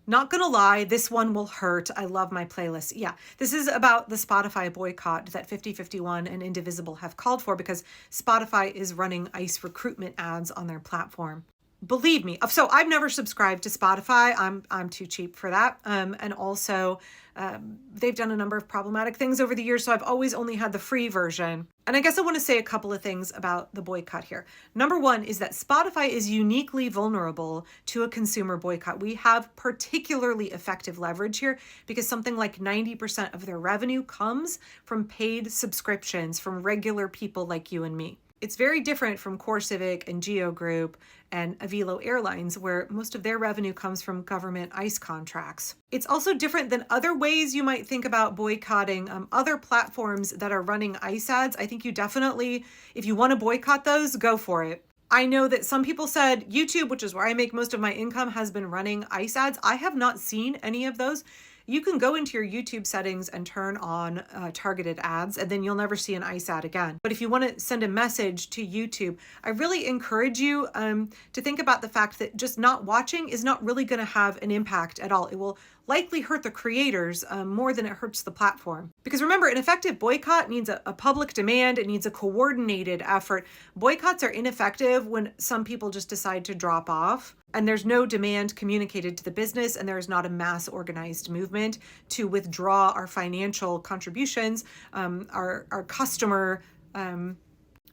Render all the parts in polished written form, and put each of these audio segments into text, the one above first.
Not gonna lie, this one will hurt. I love my playlist. Yeah, this is about the Spotify boycott that 5051 and Indivisible have called for because Spotify is running ICE recruitment ads on their platform. Believe me. So I've never subscribed to Spotify. I'm too cheap for that. And also, they've done a number of problematic things over the years, so I've always only had the free version. And I guess I want to say a couple of things about the boycott here. Number one is that Spotify is uniquely vulnerable to a consumer boycott. We have particularly effective leverage here because something like 90% of their revenue comes from paid subscriptions from regular people like you and me. It's very different from CoreCivic and Geo Group and Avilo Airlines, where most of their revenue comes from government ICE contracts. It's also different than other ways you might think about boycotting other platforms that are running ICE ads. I think you definitely, if you want to boycott those, go for it. I know that some people said YouTube, which is where I make most of my income, has been running ICE ads. I have not seen any of those. You can go into your YouTube settings and turn on targeted ads, and then you'll never see an ICE ad again. But if you want to send a message to YouTube, I really encourage you to think about the fact that just not watching is not really going to have an impact at all. It will likely hurt the creators more than it hurts the platform. Because remember, an effective boycott needs a public demand. It needs a coordinated effort. Boycotts are ineffective when some people just decide to drop off and there's no demand communicated to the business and there is not a mass organized movement to withdraw our financial contributions, our customer, I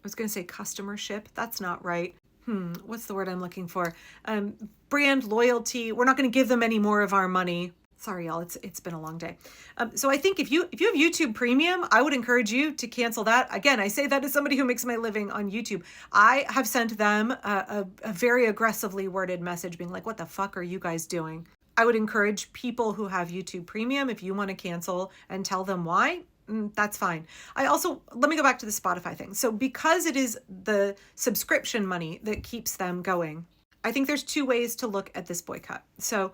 was going to say customership. That's not right. What's the word I'm looking for? Brand loyalty. We're not going to give them any more of our money. Sorry, y'all. It's been a long day. So I think if you have YouTube Premium, I would encourage you to cancel that. Again, I say that as somebody who makes my living on YouTube. I have sent them a very aggressively worded message being like, what the fuck are you guys doing? I would encourage people who have YouTube Premium, if you want to cancel and tell them why, that's fine. Let me go back to the Spotify thing. So because it is the subscription money that keeps them going, I think there's two ways to look at this boycott. So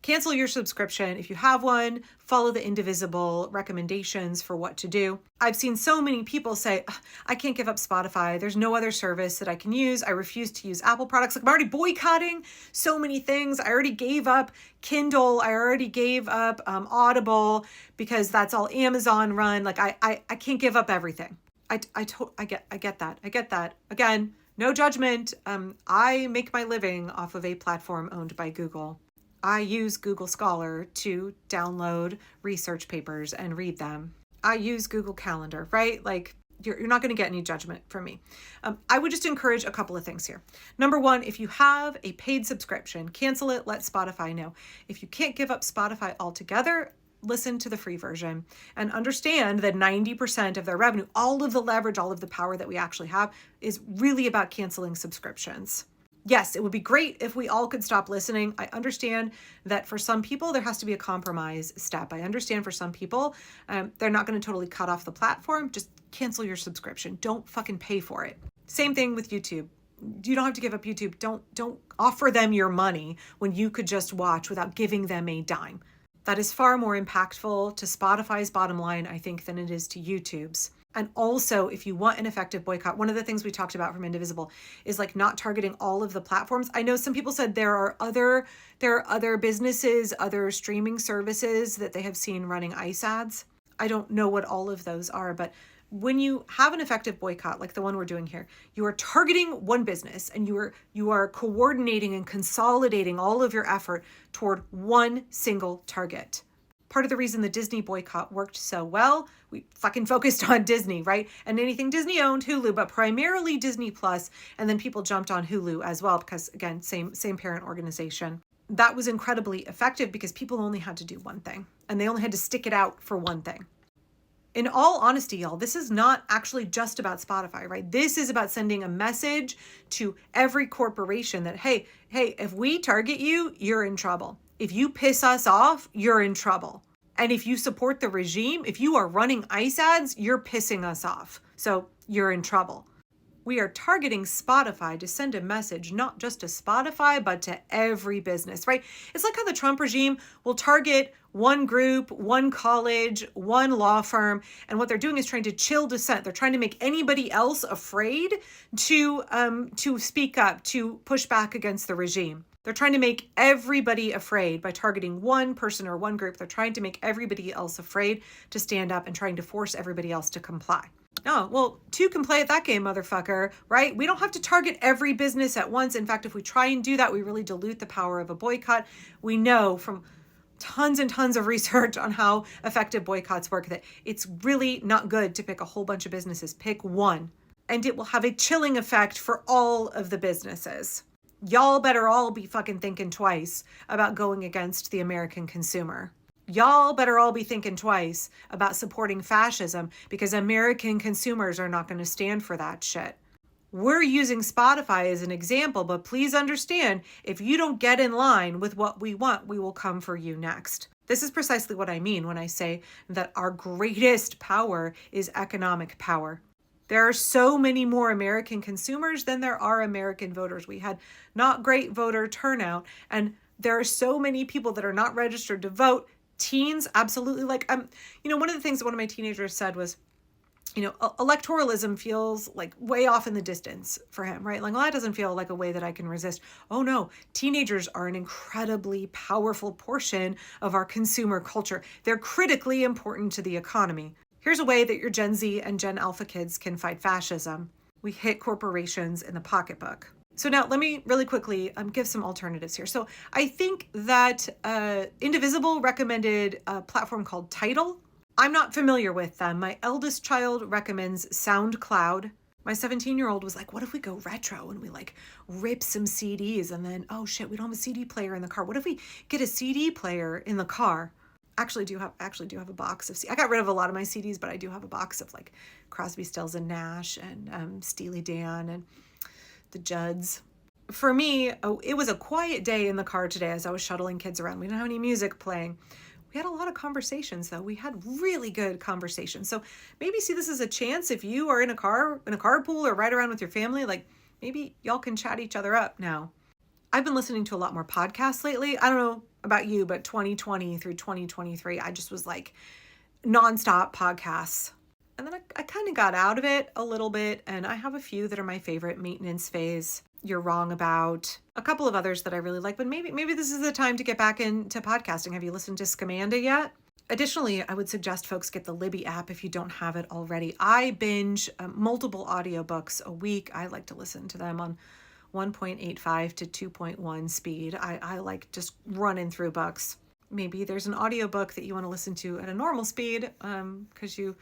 cancel your subscription. If you have one, follow the Indivisible recommendations for what to do. I've seen so many people say, I can't give up Spotify. There's no other service that I can use. I refuse to use Apple products. Like I'm already boycotting so many things. I already gave up Kindle. I already gave up Audible because that's all Amazon run. Like I can't give up everything. I get that. I get that. Again, no judgment. I make my living off of a platform owned by Google. I use Google Scholar to download research papers and read them. I use Google Calendar, right? Like you're not going to get any judgment from me. I would just encourage a couple of things here. Number one, if you have a paid subscription, cancel it, let Spotify know. If you can't give up Spotify altogether, listen to the free version and understand that 90% of their revenue, all of the leverage, all of the power that we actually have is really about canceling subscriptions. Yes, it would be great if we all could stop listening. I understand that for some people, there has to be a compromise step. I understand for some people, they're not going to totally cut off the platform. Just cancel your subscription. Don't fucking pay for it. Same thing with YouTube. You don't have to give up YouTube. Don't offer them your money when you could just watch without giving them a dime. That is far more impactful to Spotify's bottom line, I think, than it is to YouTube's. And also, if you want an effective boycott, one of the things we talked about from Indivisible is like not targeting all of the platforms. I know some people said there are other businesses, other streaming services that they have seen running ICE ads. I don't know what all of those are, but when you have an effective boycott like the one we're doing here, you are targeting one business and you are coordinating and consolidating all of your effort toward one single target. Part of the reason the Disney boycott worked so well, we fucking focused on Disney, right? And anything Disney owned, Hulu, but primarily Disney Plus, and then people jumped on Hulu as well because, again, same parent organization. That was incredibly effective because people only had to do one thing, and they only had to stick it out for one thing. In all honesty, y'all, this is not actually just about Spotify, right? This is about sending a message to every corporation that, hey, if we target you, you're in trouble. If you piss us off, you're in trouble. And if you support the regime, if you are running ICE ads, you're pissing us off. So you're in trouble. We are targeting Spotify to send a message, not just to Spotify, but to every business, right? It's like how the Trump regime will target one group, one college, one law firm. And what they're doing is trying to chill dissent. They're trying to make anybody else afraid to speak up, to push back against the regime. They're trying to make everybody afraid by targeting one person or one group. They're trying to make everybody else afraid to stand up and trying to force everybody else to comply. Oh, well, two can play at that game, motherfucker, right? We don't have to target every business at once. In fact, if we try and do that, we really dilute the power of a boycott. We know from tons and tons of research on how effective boycotts work that it's really not good to pick a whole bunch of businesses. Pick one, and it will have a chilling effect for all of the businesses. Y'all better all be fucking thinking twice about going against the American consumer. Y'all better all be thinking twice about supporting fascism because American consumers are not going to stand for that shit. We're using Spotify as an example, but please understand, if you don't get in line with what we want, we will come for you next. This is precisely what I mean when I say that our greatest power is economic power. There are so many more American consumers than there are American voters. We had not great voter turnout, and there are so many people that are not registered to vote. Teens, absolutely. One of the things that one of my teenagers said was, electoralism feels like way off in the distance for him, right? Like, well, that doesn't feel like a way that I can resist. Oh no, teenagers are an incredibly powerful portion of our consumer culture. They're critically important to the economy. Here's a way that your Gen Z and Gen Alpha kids can fight fascism. We hit corporations in the pocketbook. So now let me really quickly give some alternatives here. So I think that Indivisible recommended a platform called Tidal. I'm not familiar with them. My eldest child recommends SoundCloud. My 17-year-old was like, what if we go retro and we like rip some CDs and then, oh shit, we don't have a CD player in the car. What if we get a CD player in the car? Actually do have a box of CDs. I got rid of a lot of my CDs, but I do have a box of like Crosby, Stills and Nash and Steely Dan and the Judds. For me, it was a quiet day in the car today as I was shuttling kids around. We didn't have any music playing. We had a lot of conversations, though. We had really good conversations. So maybe see this as a chance if you are in a carpool or ride around with your family, like maybe y'all can chat each other up now. I've been listening to a lot more podcasts lately. I don't know about you, but 2020 through 2023, I just was like nonstop podcasts. And then I kind of got out of it a little bit, and I have a few that are my favorite. Maintenance Phase, You're Wrong About, a couple of others that I really like, but maybe this is the time to get back into podcasting. Have you listened to Scamanda yet? Additionally, I would suggest folks get the Libby app if you don't have it already. I binge multiple audiobooks a week. I like to listen to them on 1.85 to 2.1 speed. I like just running through books. Maybe there's an audiobook that you want to listen to at a normal speed because you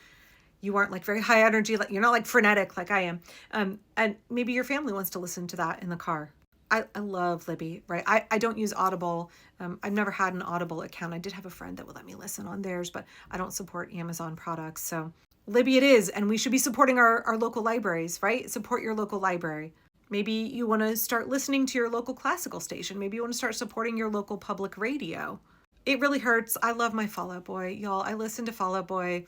aren't like very high energy, like you're not like frenetic like I am. And maybe your family wants to listen to that in the car. I love Libby, right? I don't use Audible. I've never had an Audible account. I did have a friend that would let me listen on theirs, but I don't support Amazon products. So Libby it is. And we should be supporting our local libraries, right? Support your local library. Maybe you want to start listening to your local classical station. Maybe you want to start supporting your local public radio. It really hurts. I love my Fall Out Boy, y'all. I listen to Fall Out Boy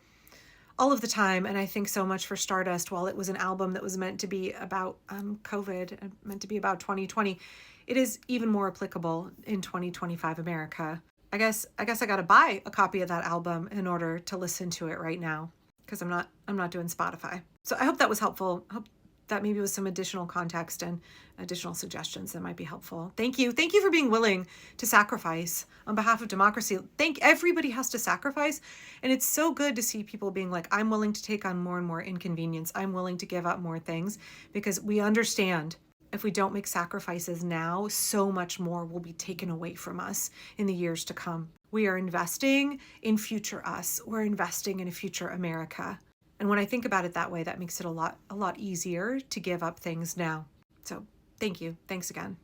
all of the time, and I think so much for Stardust. While it was an album that was meant to be about COVID, meant to be about 2020, it is even more applicable in 2025 America. I guess I got to buy a copy of that album in order to listen to it right now because I'm not doing Spotify. So I hope that was helpful. I hope that maybe was some additional context and additional suggestions that might be helpful. Thank you for being willing to sacrifice on behalf of democracy. Everybody has to sacrifice, and it's so good to see people being like, I'm willing to take on more and more inconvenience. I'm willing to give up more things because we understand if we don't make sacrifices now, so much more will be taken away from us in the years to come. We are investing in future us. We're investing in a future America. And when I think about it that way, that makes it a lot easier to give up things now. So thank you. Thanks again.